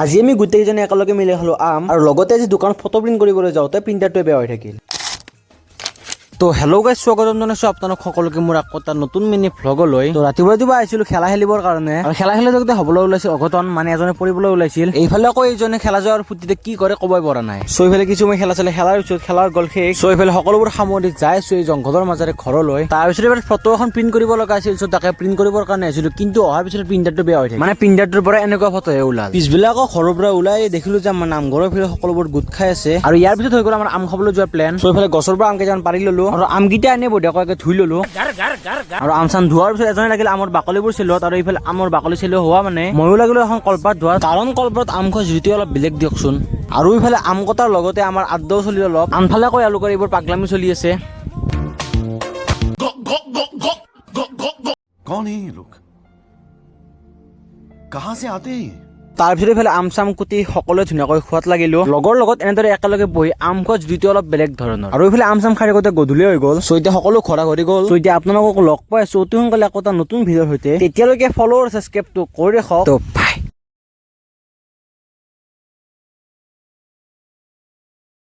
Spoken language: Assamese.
আজি আমি গোটেইজনে একেলগে মিলি খালো আম আৰু লগতে আজি দোকানত ফটো প্ৰিন্ট কৰিবলৈ যাওঁতে প্ৰিন্টাৰটোৱে বেয়া হৈ থাকিল। তো হেল্ল' গাইজ, স্বাগতম জনাইছো আপোনালোক সকলোকে মোৰ আকৌ এটা নতুন মিনি ভ্লগলৈ। তো ৰাতিপুৱা আহিছিলো খেলা খেলিবৰ কাৰণে, আৰু খেলা খেলি থাকোঁতে হ'বলৈ ওলাইছিল অঘটন, মানে এজনে পৰিবলৈ ওলাইছিল। এইফালে আকৌ এইজনে খেলা যোৱাৰ ফুৰ্তিতে কি কৰে ক'বই পৰা নাই। চ' এইফালে কিছু মই খেলা খেলাৰ পিছত খেলাৰ গ'ল শেষ। চ' এইফালে সকলোবোৰ সামৰি যাই আছো এই জংঘলৰ মাজেৰে ঘৰলৈ। তাৰপিছত এবাৰ ফটো এখন প্ৰিন্ট কৰিব লগা আছিল, চ' তাকে প্ৰিন্ট কৰিবৰ কাৰণে আহিছিলো, কিন্তু অহাৰ পিছত প্ৰিন্টাৰটো বেয়া হৈ থাকে, মানে প্ৰিন্টাৰটোৰ পৰা এনেকুৱা ফটোহে ওলাল। পিছবিলাক আকৌ ঘৰৰ পৰা ওলাই দেখিলো যে আমাৰ নামঘৰৰ ফালে সকলোবোৰ গোট খাই আছে, আৰু ইয়াৰ পিছত হৈ গ'ল আমাৰ আম খাবলৈ যোৱাৰ প্লেন। চ' এইফালে গছৰ পৰা আম কেইটামান পাৰি ললো, আৰু আমকেইটা এনে বঢ়িয়াকৈ ধুই ললো, আৰু আম চাম ধোৱাৰ পিছত এজনে লাগিল আমৰ বাকলিবোৰ চেলোৱাত, আৰু এইফালে আমৰ বাকলি চেলোৱা হোৱা মানে ময়ো লাগিলো এখন কলপাত ধোৱাত, কাৰণ কলপাত আম খোৱা জুতি অলপ বেলেগ দিয়কচোন। আৰু এইফালে আম কটাৰ লগতে আমাৰ আড্ডাও চলি অলপ, আনফালে আকৌ এওঁলোকৰ এইবোৰ পাগলামি চলি আছে। कौन है ये लोग कहां से आते हैं? তাৰপিছত এইফালে আম চাম কুটি সকলোৱে ধুনীয়াকৈ খোৱাত লাগিলো, লগৰ লগত এনেদৰে একেলগে বহি আম খোৱা জুতিটো অলপ বেলেগ ধৰণৰ। আৰু এইফালে আম চাম খাই থাকোঁতে গধূলি হৈ গ'ল, চ' এতিয়া সকলো ঘৰা ঘৰি গ'ল। চ' এতিয়া আপোনালোকক লগ পাই আছো অতি সোনকালে আকৌ এটা নতুন ভিডিঅ'ৰ সৈতে, তেতিয়ালৈকে ফ'ল' আৰু ছাবস্ক্ৰাইবটো কৰি ৰাখক। তো